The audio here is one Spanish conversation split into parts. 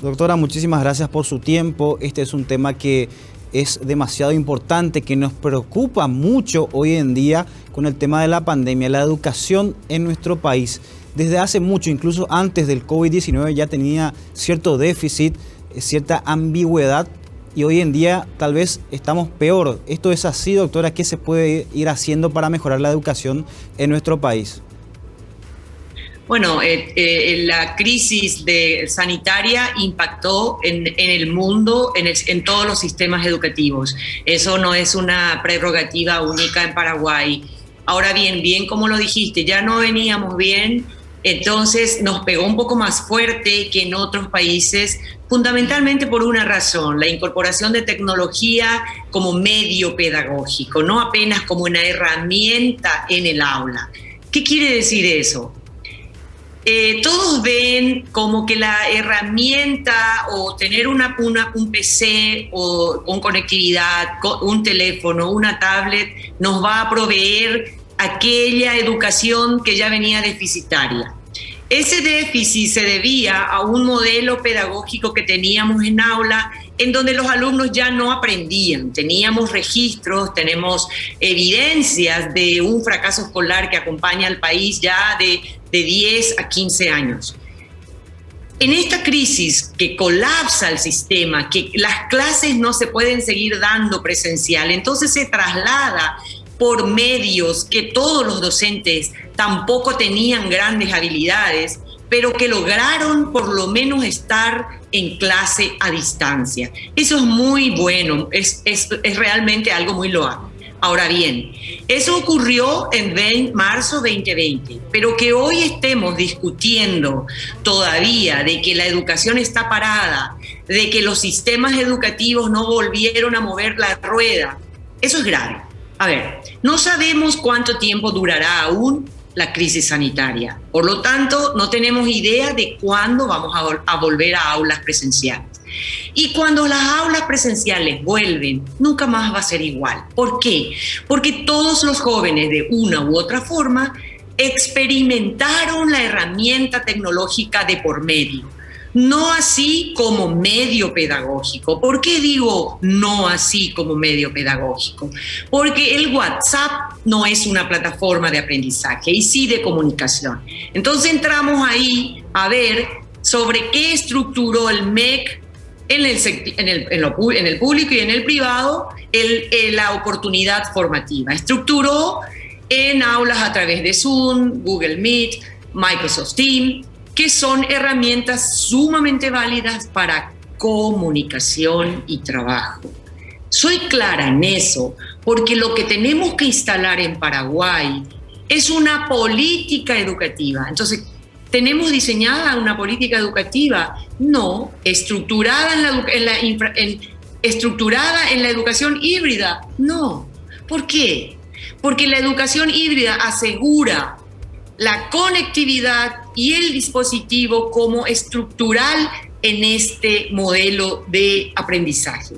Doctora, muchísimas gracias por su tiempo. Este es un tema que es demasiado importante, que nos preocupa mucho hoy en día con el tema de la pandemia. La educación en nuestro país, desde hace mucho, incluso antes del COVID-19, ya tenía cierto déficit, cierta ambigüedad, y hoy en día tal vez estamos peor. ¿Esto es así, doctora? ¿Qué se puede ir haciendo para mejorar la educación en nuestro país? Bueno, la crisis sanitaria impactó en el mundo, en todos los sistemas educativos. Eso no es una prerrogativa única en Paraguay. Ahora bien como lo dijiste, ya no veníamos bien, entonces nos pegó un poco más fuerte que en otros países, fundamentalmente por una razón: la incorporación de tecnología como medio pedagógico, no apenas como una herramienta en el aula. ¿Qué quiere decir eso? Todos ven como que la herramienta o tener un PC o con conectividad, un teléfono, una tablet, nos va a proveer aquella educación que ya venía deficitaria. Ese déficit se debía a un modelo pedagógico que teníamos en aula, en donde los alumnos ya no aprendían. Teníamos registros, tenemos evidencias de un fracaso escolar que acompaña al país ya de 10 a 15 años. En esta crisis que colapsa el sistema, que las clases no se pueden seguir dando presencial, entonces se traslada por medios que todos los docentes tampoco tenían grandes habilidades, pero que lograron por lo menos estar en clase a distancia. Eso es muy bueno, es realmente algo muy loable. Ahora bien, eso ocurrió en marzo 2020, pero que hoy estemos discutiendo todavía de que la educación está parada, de que los sistemas educativos no volvieron a mover la rueda, eso es grave. A ver, no sabemos cuánto tiempo durará aún la crisis sanitaria. Por lo tanto, no tenemos idea de cuándo vamos a volver a aulas presenciales. Y cuando las aulas presenciales vuelven, nunca más va a ser igual. ¿Por qué? Porque todos los jóvenes, de una u otra forma, experimentaron la herramienta tecnológica de por medio. No así como medio pedagógico. ¿Por qué digo no así como medio pedagógico? Porque el WhatsApp no es una plataforma de aprendizaje y sí de comunicación. Entonces entramos ahí a ver sobre qué estructuró el MEC en el público y en el privado la oportunidad formativa. Estructuró en aulas a través de Zoom, Google Meet, Microsoft Teams, que son herramientas sumamente válidas para comunicación y trabajo. Soy clara en eso, porque lo que tenemos que instalar en Paraguay es una política educativa. Entonces, ¿tenemos diseñada una política educativa? No, estructurada en la educación híbrida. No. ¿Por qué? Porque la educación híbrida asegura la conectividad y el dispositivo como estructural en este modelo de aprendizaje.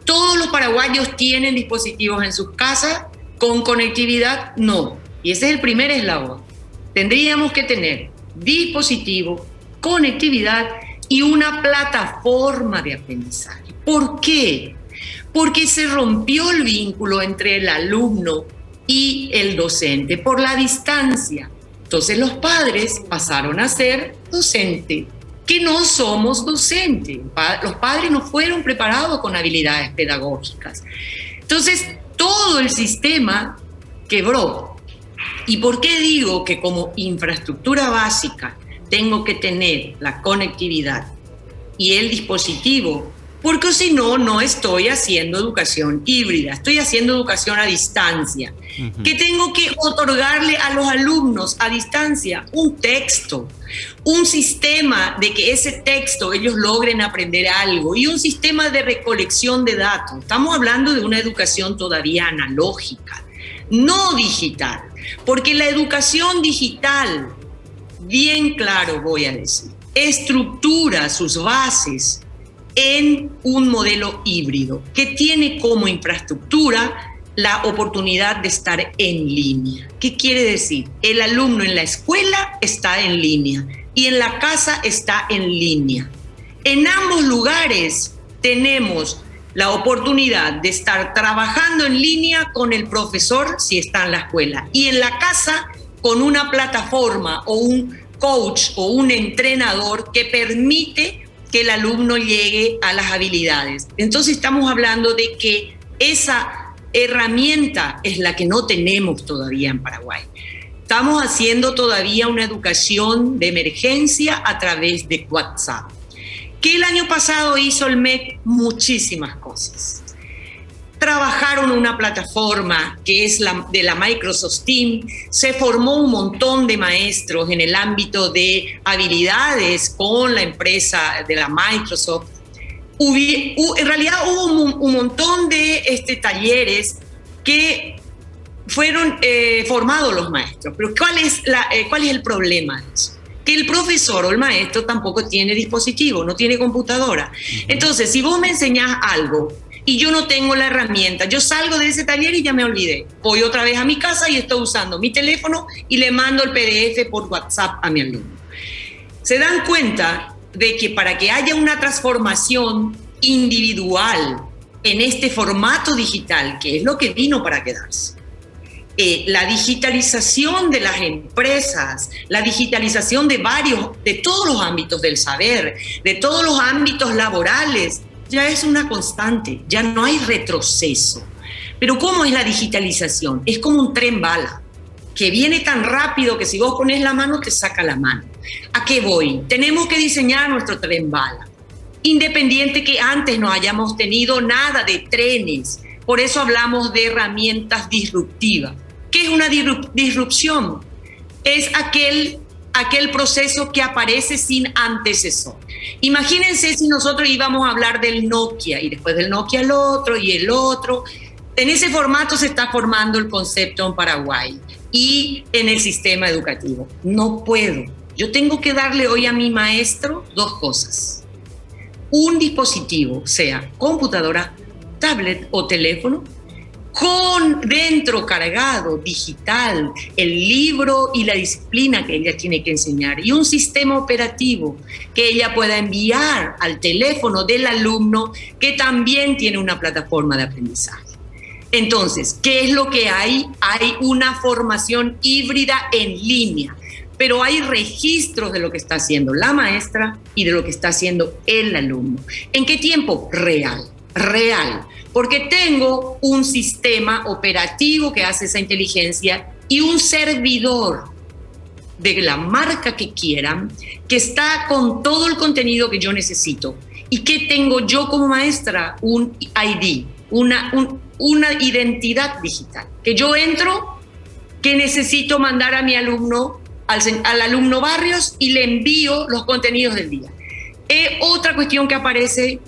¿Todos los paraguayos tienen dispositivos en sus casas con conectividad? No. Y ese es el primer eslabón. Tendríamos que tener dispositivo, conectividad y una plataforma de aprendizaje. ¿Por qué? Porque se rompió el vínculo entre el alumno y el docente por la distancia. Entonces los padres pasaron a ser docentes, que no somos docentes. Los padres no fueron preparados con habilidades pedagógicas. Entonces todo el sistema quebró. ¿Y por qué digo que como infraestructura básica tengo que tener la conectividad y el dispositivo? Porque si no, no estoy haciendo educación híbrida, estoy haciendo educación a distancia. ¿Qué tengo que otorgarle a los alumnos a distancia? Un texto, un sistema de que ese texto ellos logren aprender algo y un sistema de recolección de datos. Estamos hablando de una educación todavía analógica, no digital, porque la educación digital, bien claro voy a decir, estructura sus bases en un modelo híbrido que tiene como infraestructura la oportunidad de estar en línea. ¿Qué quiere decir? El alumno en la escuela está en línea y en la casa está en línea. En ambos lugares tenemos la oportunidad de estar trabajando en línea con el profesor si está en la escuela y en la casa con una plataforma o un coach o un entrenador que permite que el alumno llegue a las habilidades. Entonces estamos hablando de que esa herramienta es la que no tenemos todavía en Paraguay. Estamos haciendo todavía una educación de emergencia a través de WhatsApp. Que el año pasado hizo el MEC muchísimas cosas. Trabajaron una plataforma que es de la Microsoft Teams, se formó un montón de maestros en el ámbito de habilidades con la empresa de la Microsoft. En realidad hubo un montón de talleres que fueron formados los maestros, pero ¿cuál es el problema de eso? Que el profesor o el maestro tampoco tiene dispositivo, no tiene computadora. Entonces, si vos me enseñás algo y yo no tengo la herramienta, yo salgo de ese taller y ya me olvidé. Voy otra vez a mi casa y estoy usando mi teléfono y le mando el PDF por WhatsApp a mi alumno. Se dan cuenta de que para que haya una transformación individual en este formato digital, que es lo que vino para quedarse, la digitalización de las empresas, la digitalización de todos los ámbitos del saber, de todos los ámbitos laborales, ya es una constante, ya no hay retroceso. Pero ¿cómo es la digitalización? Es como un tren bala, que viene tan rápido que si vos pones la mano, te saca la mano. ¿A qué voy? Tenemos que diseñar nuestro tren bala, independiente que antes no hayamos tenido nada de trenes. Por eso hablamos de herramientas disruptivas. ¿Qué es una disrupción? Es aquel proceso que aparece sin antecesor. Imagínense si nosotros íbamos a hablar del Nokia y después del Nokia el otro y el otro. En ese formato se está formando el concepto en Paraguay y en el sistema educativo. No puedo. Yo tengo que darle hoy a mi maestro dos cosas. Un dispositivo, sea computadora, tablet o teléfono, con dentro cargado, digital, el libro y la disciplina que ella tiene que enseñar y un sistema operativo que ella pueda enviar al teléfono del alumno que también tiene una plataforma de aprendizaje. Entonces, ¿qué es lo que hay? Hay una formación híbrida en línea, pero hay registros de lo que está haciendo la maestra y de lo que está haciendo el alumno. ¿En qué tiempo? Real. Porque tengo un sistema operativo que hace esa inteligencia y un servidor de la marca que quieran, que está con todo el contenido que yo necesito. ¿Y qué tengo yo como maestra? Un ID, una identidad digital. Que yo entro, que necesito mandar a mi alumno, al alumno Barrios, y le envío los contenidos del día. Otra cuestión que aparece,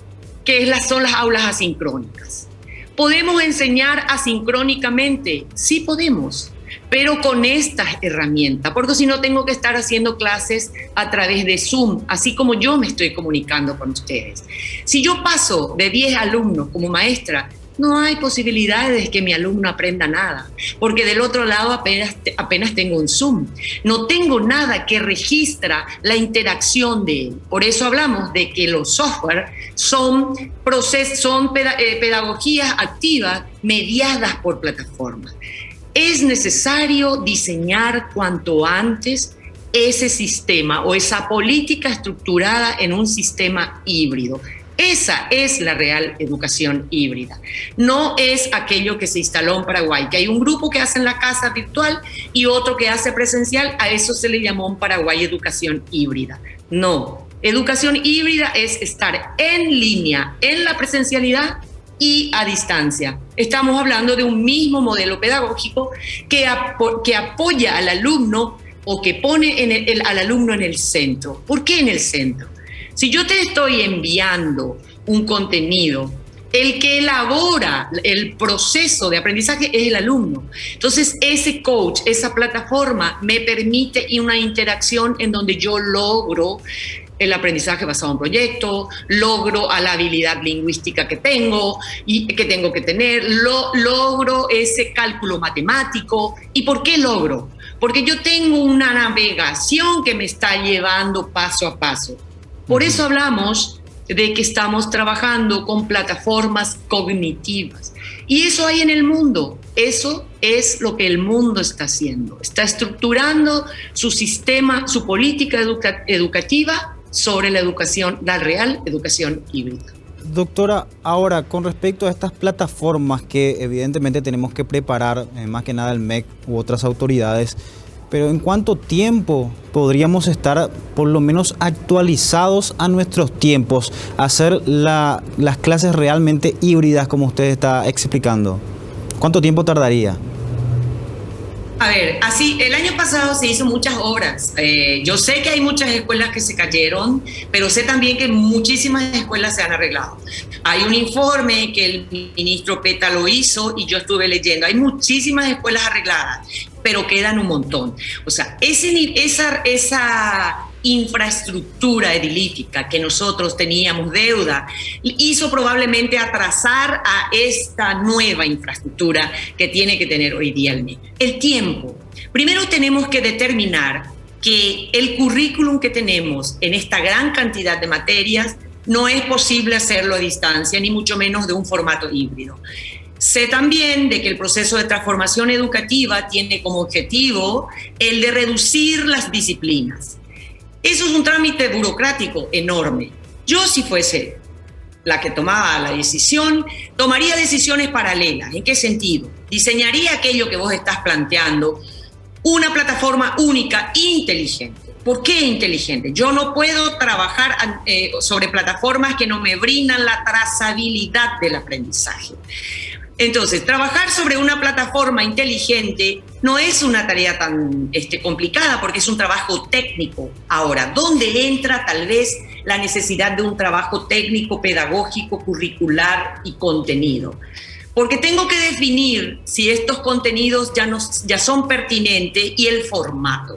que son las aulas asincrónicas. ¿Podemos enseñar asincrónicamente? Sí podemos, pero con estas herramientas, porque si no tengo que estar haciendo clases a través de Zoom, así como yo me estoy comunicando con ustedes. Si yo paso de 10 alumnos como maestra, no hay posibilidades de que mi alumno aprenda nada, porque del otro lado apenas tengo un Zoom. No tengo nada que registra la interacción de él. Por eso hablamos de que los software son pedagogías activas mediadas por plataformas. Es necesario diseñar cuanto antes ese sistema o esa política estructurada en un sistema híbrido. Esa es la real educación híbrida. No es aquello que se instaló en Paraguay, que hay un grupo que hace en la casa virtual y otro que hace presencial. A eso se le llamó en Paraguay educación híbrida. No, educación híbrida es estar en línea, en la presencialidad y a distancia. Estamos hablando de un mismo modelo pedagógico que apoya al alumno o que pone al alumno en el centro. ¿Por qué en el centro? Si yo te estoy enviando un contenido, el que elabora el proceso de aprendizaje es el alumno. Entonces, ese coach, esa plataforma me permite una interacción en donde yo logro el aprendizaje basado en proyecto, logro a la habilidad lingüística que tengo y que tengo que tener, logro ese cálculo matemático. ¿Y por qué logro? Porque yo tengo una navegación que me está llevando paso a paso. Por eso hablamos de que estamos trabajando con plataformas cognitivas. Y eso hay en el mundo. Eso es lo que el mundo está haciendo. Está estructurando su sistema, su política educativa sobre la educación, la real educación híbrida. Doctora, ahora con respecto a estas plataformas que evidentemente tenemos que preparar, más que nada el MEC u otras autoridades, pero ¿en cuánto tiempo podríamos estar por lo menos actualizados a nuestros tiempos, hacer las clases realmente híbridas como usted está explicando? ¿Cuánto tiempo tardaría? A ver, así, el año pasado se hizo muchas obras. Yo sé que hay muchas escuelas que se cayeron, pero sé también que muchísimas escuelas se han arreglado. Hay un informe que el ministro Peta lo hizo y yo estuve leyendo. Hay muchísimas escuelas arregladas, pero quedan un montón. O sea, esa infraestructura edilítica que nosotros teníamos deuda hizo probablemente atrasar a esta nueva infraestructura que tiene que tener hoy día el MEC. El tiempo. Primero tenemos que determinar que el currículum que tenemos en esta gran cantidad de materias no es posible hacerlo a distancia, ni mucho menos de un formato híbrido. Sé también de que el proceso de transformación educativa tiene como objetivo el de reducir las disciplinas. Eso es un trámite burocrático enorme. Yo, si fuese la que tomaba la decisión, tomaría decisiones paralelas. ¿En qué sentido? Diseñaría aquello que vos estás planteando, una plataforma única, inteligente. ¿Por qué inteligente? Yo no puedo trabajar sobre plataformas que no me brindan la trazabilidad del aprendizaje. Entonces, trabajar sobre una plataforma inteligente no es una tarea tan complicada porque es un trabajo técnico. Ahora, ¿dónde entra tal vez la necesidad de un trabajo técnico, pedagógico, curricular y contenido? Porque tengo que definir si estos contenidos ya son pertinentes y el formato.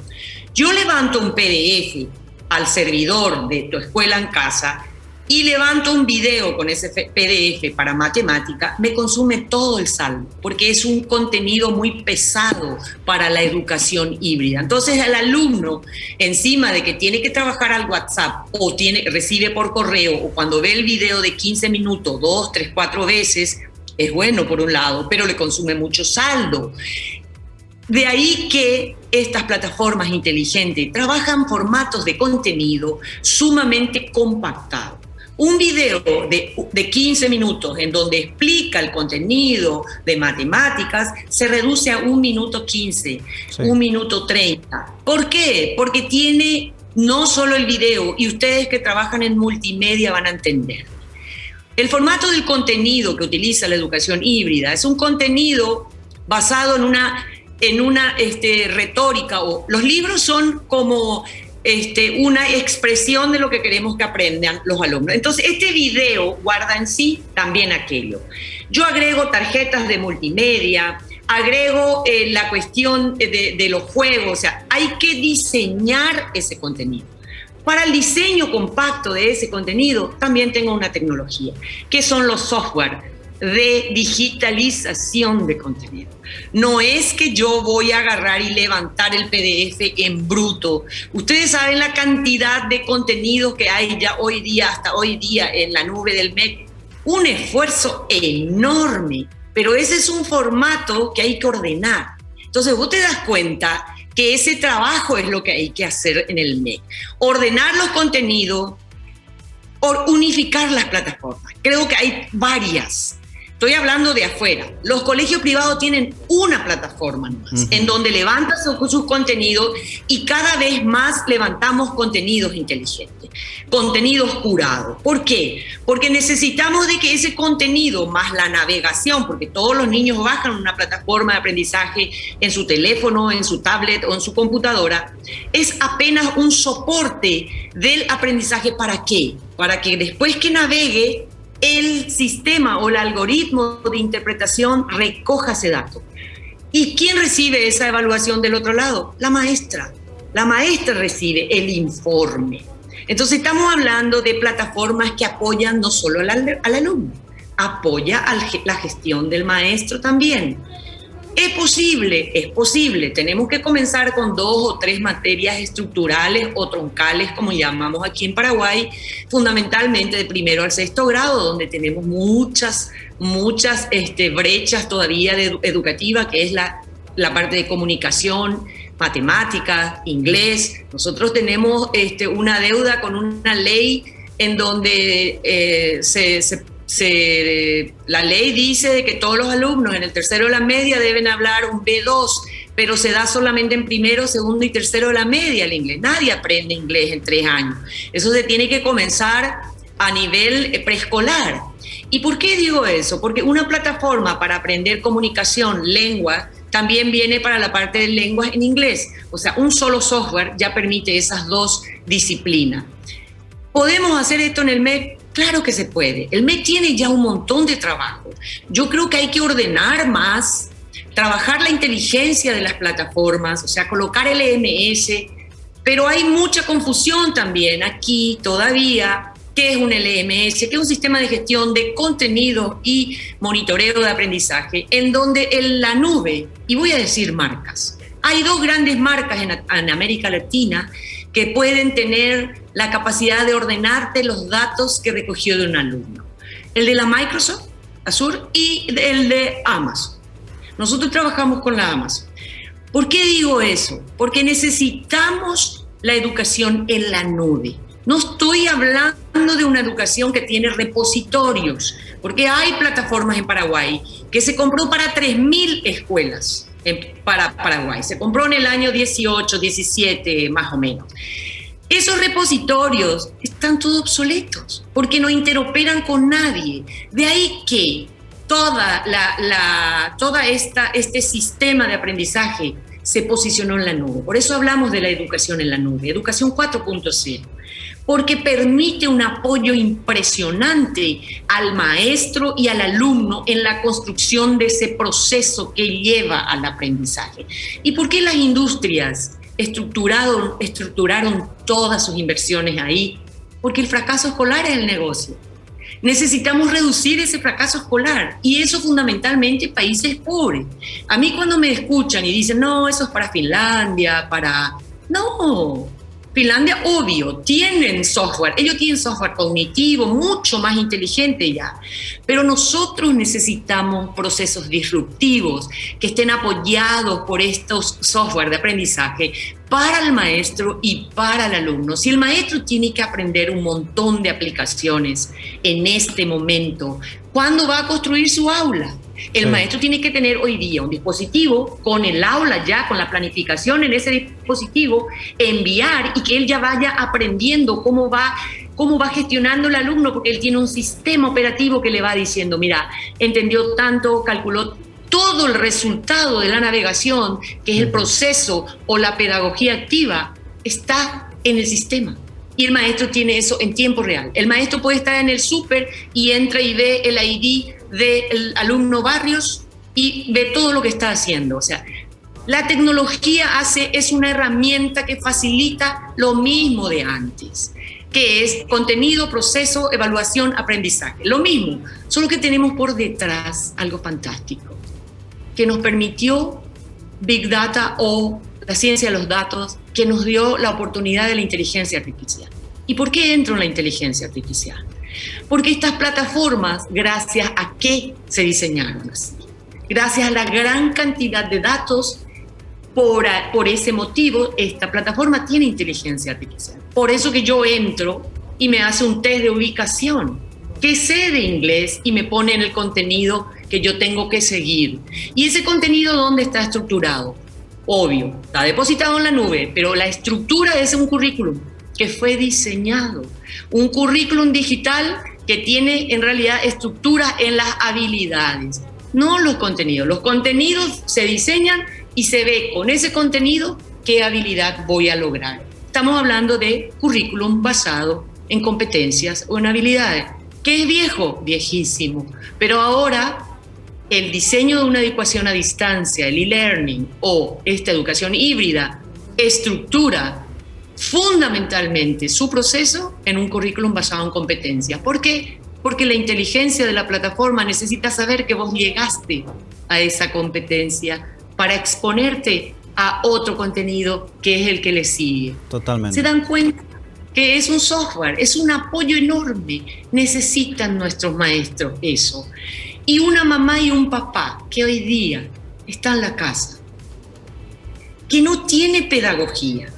Yo levanto un PDF al servidor de Tu Escuela en Casa y levanto un video con ese PDF para matemática, me consume todo el saldo, porque es un contenido muy pesado para la educación híbrida. Entonces, el alumno, encima de que tiene que trabajar al WhatsApp o recibe por correo, o cuando ve el video de 15 minutos, 2, 3, 4 veces, es bueno por un lado, pero le consume mucho saldo. De ahí que estas plataformas inteligentes trabajan formatos de contenido sumamente compactados. Un video de 15 minutos en donde explica el contenido de matemáticas se reduce a 1 minuto 15, sí. 1 minuto 30. ¿Por qué? Porque tiene no solo el video, y ustedes que trabajan en multimedia van a entender. El formato del contenido que utiliza la educación híbrida es un contenido basado en una retórica. Los libros son como una expresión de lo que queremos que aprendan los alumnos. Entonces, este video guarda en sí también aquello. Yo agrego tarjetas de multimedia, agrego la cuestión de los juegos, o sea, hay que diseñar ese contenido. Para el diseño compacto de ese contenido también tengo una tecnología, que son los software de digitalización de contenido. No es que yo voy a agarrar y levantar el PDF en bruto. Ustedes saben la cantidad de contenidos que hay ya hoy día, hasta hoy día en la nube del MEC. Un esfuerzo enorme, pero ese es un formato que hay que ordenar. Entonces vos te das cuenta que ese trabajo es lo que hay que hacer en el MEC. Ordenar los contenidos, unificar las plataformas. Creo que hay varias. Estoy hablando de afuera. Los colegios privados tienen una plataforma nomás, en donde levantan sus contenidos y cada vez más levantamos contenidos inteligentes, contenidos curados. ¿Por qué? Porque necesitamos de que ese contenido más la navegación, porque todos los niños bajan una plataforma de aprendizaje en su teléfono, en su tablet o en su computadora, es apenas un soporte del aprendizaje. ¿Para qué? Para que después que navegue, el sistema o el algoritmo de interpretación recoja ese dato. ¿Y quién recibe esa evaluación del otro lado? La maestra. La maestra recibe el informe. Entonces estamos hablando de plataformas que apoyan no solo al alumno, apoya la gestión del maestro también. Es posible. Tenemos que comenzar con 2 o 3 materias estructurales o troncales, como llamamos aquí en Paraguay, fundamentalmente de primero al 6º grado, donde tenemos muchas brechas todavía educativas, que es la parte de comunicación, matemáticas, inglés. Nosotros tenemos una deuda con una ley en donde la ley dice de que todos los alumnos en el tercero de la media deben hablar un B2, pero se da solamente en primero, segundo y tercero de la media el inglés. Nadie aprende inglés en 3 años. Eso se tiene que comenzar a nivel preescolar. ¿Y por qué digo eso? Porque una plataforma para aprender comunicación, lengua, también viene para la parte de lenguas en inglés. O sea, un solo software ya permite esas 2 disciplinas. ¿Podemos hacer esto en el MEC? Claro que se puede. El MEC tiene ya un montón de trabajo. Yo creo que hay que ordenar más, trabajar la inteligencia de las plataformas, o sea, colocar LMS, pero hay mucha confusión también aquí todavía. ¿Qué es un LMS? ¿Qué es un sistema de gestión de contenido y monitoreo de aprendizaje? En donde en la nube, y voy a decir marcas, hay 2 grandes marcas en América Latina que pueden tener la capacidad de ordenarte los datos que recogió de un alumno. El de la Microsoft Azure y el de Amazon. Nosotros trabajamos con la Amazon. ¿Por qué digo eso? Porque necesitamos la educación en la nube. No estoy hablando de una educación que tiene repositorios, porque hay plataformas en Paraguay que se compró para 3.000 escuelas para Paraguay. Se compró en el año 18, 17, más o menos. Esos repositorios están todos obsoletos porque no interoperan con nadie. De ahí que este sistema de aprendizaje se posicionó en la nube. Por eso hablamos de la educación en la nube, educación 4.0, porque permite un apoyo impresionante al maestro y al alumno en la construcción de ese proceso que lleva al aprendizaje. ¿Y por qué las industrias estructuraron todas sus inversiones ahí? Porque el fracaso escolar es el negocio. Necesitamos reducir ese fracaso escolar, y eso fundamentalmente países pobres. A mí cuando me escuchan y dicen, no, eso es para Finlandia, No, Finlandia, obvio, tienen software, ellos tienen software cognitivo mucho más inteligente ya, pero nosotros necesitamos procesos disruptivos que estén apoyados por estos software de aprendizaje para el maestro y para el alumno. Si el maestro tiene que aprender un montón de aplicaciones en este momento, ¿cuándo va a construir su aula? El maestro tiene que tener hoy día un dispositivo con el aula ya, con la planificación en ese dispositivo, enviar y que él ya vaya aprendiendo cómo va gestionando el alumno, porque él tiene un sistema operativo que le va diciendo, mira, entendió tanto, calculó todo el resultado de la navegación, que es el proceso o la pedagogía activa, está en el sistema. Y el maestro tiene eso en tiempo real. El maestro puede estar en el súper y entra y ve el ID del alumno Barrios y ve todo lo que está haciendo. O sea, la tecnología es una herramienta que facilita lo mismo de antes, que es contenido, proceso, evaluación, aprendizaje. Lo mismo, solo que tenemos por detrás algo fantástico, que nos permitió Big Data o la ciencia de los datos, que nos dio la oportunidad de la inteligencia artificial. ¿Y por qué entro en la inteligencia artificial? Porque estas plataformas, gracias a qué se diseñaron así, gracias a la gran cantidad de datos, por ese motivo esta plataforma tiene inteligencia artificial. Por eso que yo entro y me hace un test de ubicación, que sé de inglés y me pone en el contenido que yo tengo que seguir. ¿Y ese contenido dónde está estructurado? Obvio, está depositado en la nube, pero la estructura es un currículum que fue diseñado, un currículum digital que tiene en realidad estructura en las habilidades, no los contenidos. Los contenidos se diseñan y se ve con ese contenido qué habilidad voy a lograr. Estamos hablando de currículum basado en competencias o en habilidades. ¿Qué es viejo? Viejísimo. Pero ahora el diseño de una educación a distancia, el e-learning o esta educación híbrida, estructura fundamentalmente su proceso en un currículum basado en competencias. ¿Por qué? Porque la inteligencia de la plataforma necesita saber que vos llegaste a esa competencia para exponerte a otro contenido que es el que le sigue. Totalmente. ¿Se dan cuenta? Que es un software, es un apoyo enorme. Necesitan nuestros maestros eso. Y una mamá y un papá que hoy día está en la casa, que no tiene pedagogía,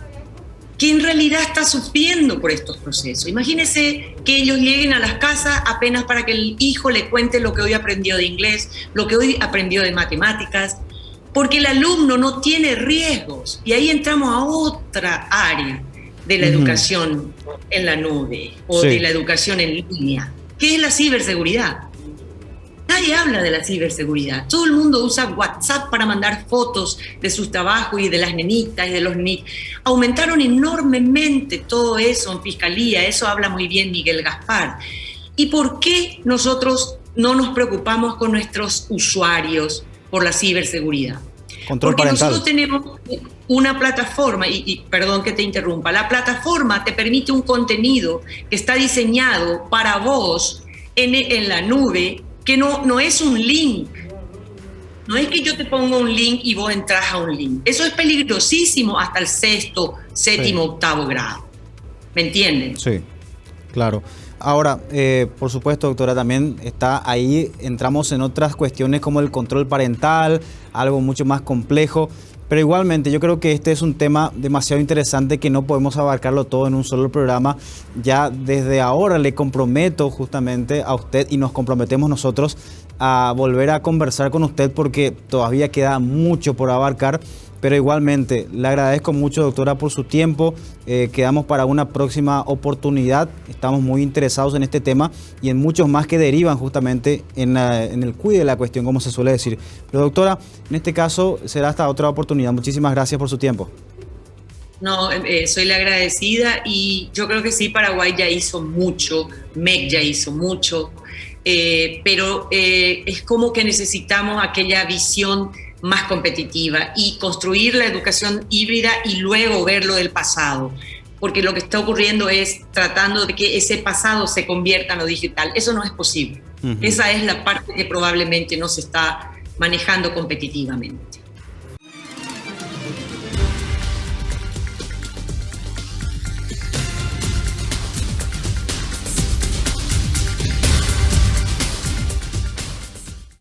que en realidad está sufriendo por estos procesos. Imagínense que ellos lleguen a las casas apenas para que el hijo le cuente lo que hoy aprendió de inglés, lo que hoy aprendió de matemáticas, porque el alumno no tiene riesgos. Y ahí entramos a otra área de la educación en la nube o de la educación en línea, que es la ciberseguridad. Nadie habla de la ciberseguridad. Todo el mundo usa WhatsApp para mandar fotos de sus trabajos y de las nenitas y de los niños. Aumentaron enormemente todo eso en Fiscalía, eso habla muy bien Miguel Gaspar. ¿Y por qué nosotros no nos preocupamos con nuestros usuarios por la ciberseguridad? Control Porque parental. nosotros tenemos una plataforma, y perdón que te interrumpa, la plataforma te permite un contenido que está diseñado para vos en la nube, que no es un link. No es que yo te ponga un link y vos entras a un link. Eso es peligrosísimo hasta el sexto, séptimo, octavo grado. ¿Me entienden? Sí, claro. Ahora, por supuesto, doctora, también está ahí, entramos en otras cuestiones como el control parental, algo mucho más complejo, pero igualmente yo creo que este es un tema demasiado interesante que no podemos abarcarlo todo en un solo programa. Ya desde ahora le comprometo justamente a usted y nos comprometemos nosotros a volver a conversar con usted porque todavía queda mucho por abarcar. Pero igualmente, le agradezco mucho, doctora, por su tiempo. Quedamos para una próxima oportunidad. Estamos muy interesados en este tema y en muchos más que derivan justamente en el cuide de la cuestión, como se suele decir. Pero, doctora, en este caso será hasta otra oportunidad. Muchísimas gracias por su tiempo. No, soy la agradecida y yo creo que sí, Paraguay ya hizo mucho, MEC ya hizo mucho, pero es como que necesitamos aquella visión más competitiva y construir la educación híbrida y luego ver lo del pasado, porque lo que está ocurriendo es tratando de que ese pasado se convierta en lo digital. Eso no es posible. Esa es la parte que probablemente no se está manejando competitivamente.